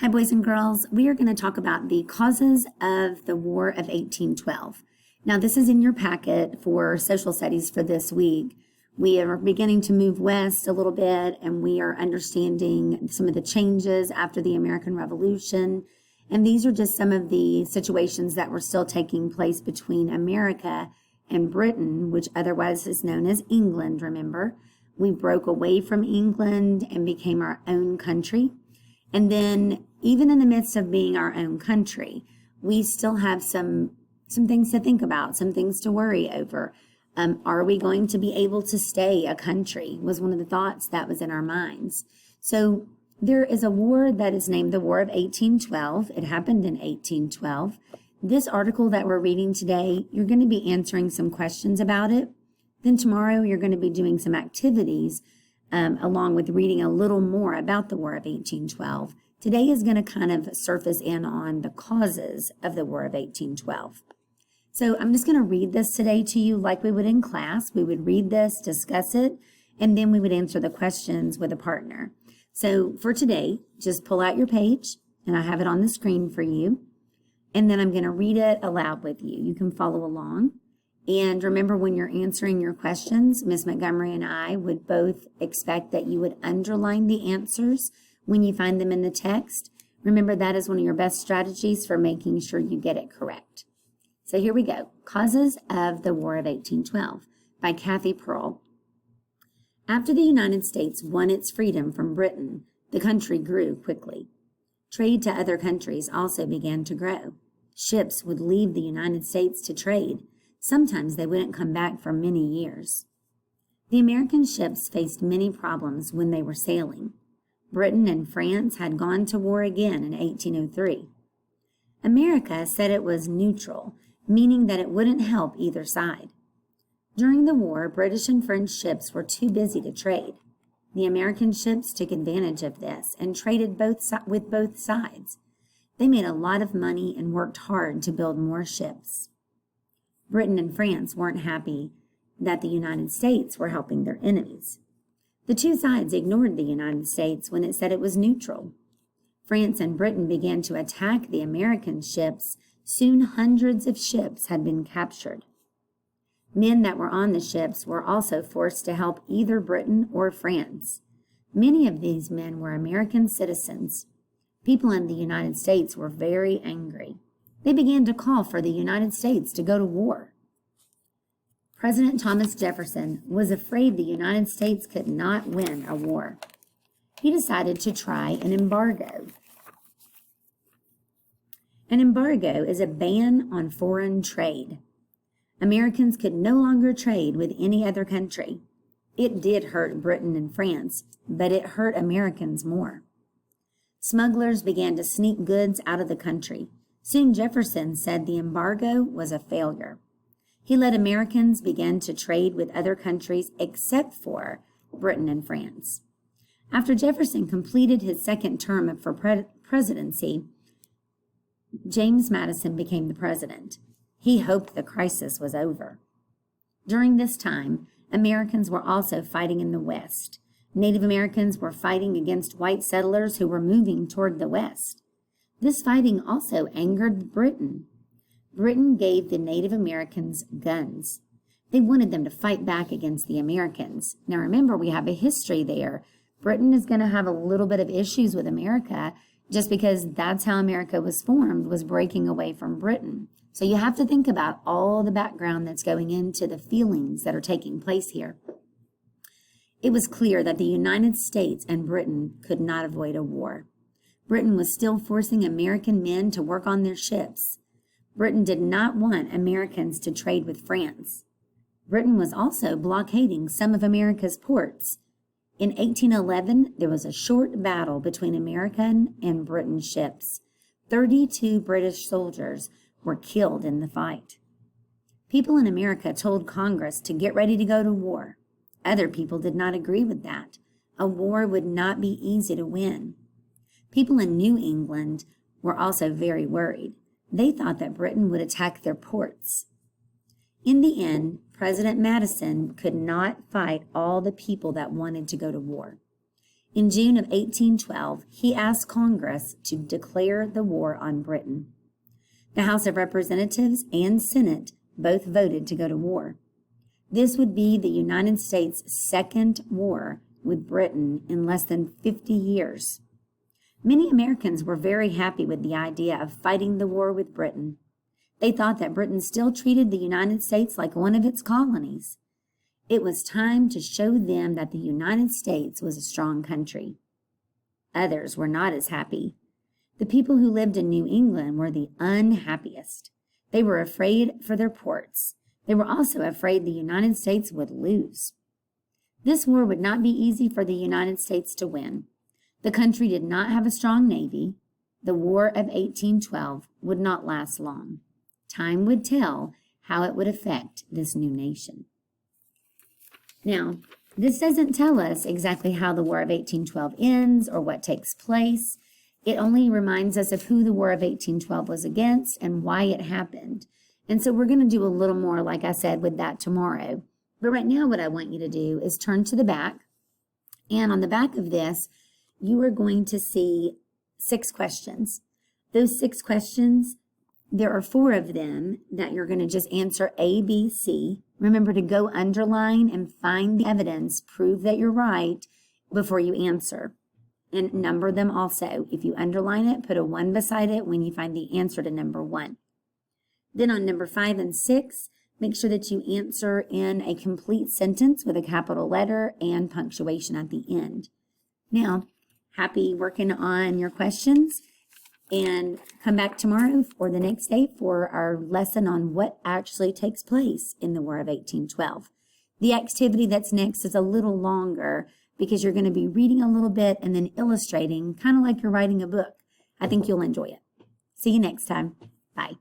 Hi, boys and girls. We are going to talk about the causes of the War of 1812. Now, this is in your packet for social studies for this week. We are beginning to move west a little bit, and we are understanding some of the changes after the American Revolution. And these are just some of the situations that were still taking place between America and Britain, which otherwise is known as England, remember. We broke away from England and became our own country. And then, even in the midst of being our own country, we still have some things to think about, some things to worry over. Are we going to be able to stay a country? Was one of the thoughts that was in our minds. So there is a war that is named the War of 1812. It happened in 1812. This article that we're reading today, you're going to be answering some questions about it. Then tomorrow you're going to be doing some activities along with reading a little more about the War of 1812. Today is going to kind of surface in on the causes of the War of 1812. So I'm just going to read this today to you like we would in class. We would read this, discuss it, and then we would answer the questions with a partner. So for today, just pull out your page, and I have it on the screen for you. And then I'm going to read it aloud with you. You can follow along. And remember, when you're answering your questions, Ms. Montgomery and I would both expect that you would underline the answers when you find them in the text. Remember, that is one of your best strategies for making sure you get it correct. So here we go. Causes of the War of 1812 by Kathy Pearl. After the United States won its freedom from Britain, the country grew quickly. Trade to other countries also began to grow. Ships would leave the United States to trade. Sometimes they wouldn't come back for many years. The American ships faced many problems when they were sailing. Britain and France had gone to war again in 1803. America said it was neutral, meaning that it wouldn't help either side. During the war, British and French ships were too busy to trade. The American ships took advantage of this and traded with both sides. They made a lot of money and worked hard to build more ships. Britain and France weren't happy that the United States were helping their enemies. The two sides ignored the United States when it said it was neutral. France and Britain began to attack the American ships. Soon hundreds of ships had been captured. Men that were on the ships were also forced to help either Britain or France. Many of these men were American citizens. People in the United States were very angry. They began to call for the United States to go to war. President Thomas Jefferson was afraid the United States could not win a war. He decided to try an embargo. An embargo is a ban on foreign trade. Americans could no longer trade with any other country. It did hurt Britain and France, but it hurt Americans more. Smugglers began to sneak goods out of the country. Soon Jefferson said the embargo was a failure. He let Americans begin to trade with other countries except for Britain and France. After Jefferson completed his second term for presidency, James Madison became the president. He hoped the crisis was over. During this time, Americans were also fighting in the West. Native Americans were fighting against white settlers who were moving toward the West. This fighting also angered Britain. Britain gave the Native Americans guns. They wanted them to fight back against the Americans. Now remember, we have a history there. Britain is going to have a little bit of issues with America just because that's how America was formed, was breaking away from Britain. So you have to think about all the background that's going into the feelings that are taking place here. It was clear that the United States and Britain could not avoid a war. Britain was still forcing American men to work on their ships. Britain did not want Americans to trade with France. Britain was also blockading some of America's ports. In 1811, there was a short battle between American and British ships. 32 British soldiers were killed in the fight. People in America told Congress to get ready to go to war. Other people did not agree with that. A war would not be easy to win. People in New England were also very worried. They thought that Britain would attack their ports. In the end, President Madison could not fight all the people that wanted to go to war. In June of 1812, he asked Congress to declare the war on Britain. The House of Representatives and Senate both voted to go to war. This would be the United States' second war with Britain in less than 50 years. Many Americans were very happy with the idea of fighting the war with Britain. They thought that Britain still treated the United States like one of its colonies. It was time to show them that the United States was a strong country. Others were not as happy. The people who lived in New England were the unhappiest. They were afraid for their ports. They were also afraid the United States would lose. This war would not be easy for the United States to win. The country did not have a strong navy. The War of 1812 would not last long. Time would tell how it would affect this new nation. Now, this doesn't tell us exactly how the War of 1812 ends or what takes place. It only reminds us of who the War of 1812 was against and why it happened. And so we're going to do a little more, like I said, with that tomorrow. But right now what I want you to do is turn to the back. And on the back of this, you are going to see 6 questions. Those 6 questions, there are 4 of them that you're going to just answer A, B, C. Remember to go underline and find the evidence, prove that you're right before you answer. And number them also. If you underline it, put a 1 beside it when you find the answer to number 1. Then on number 5 and 6, make sure that you answer in a complete sentence with a capital letter and punctuation at the end. Now, happy working on your questions, and come back tomorrow or the next day for our lesson on what actually takes place in the War of 1812. The activity that's next is a little longer because you're going to be reading a little bit and then illustrating, kind of like you're writing a book. I think you'll enjoy it. See you next time. Bye.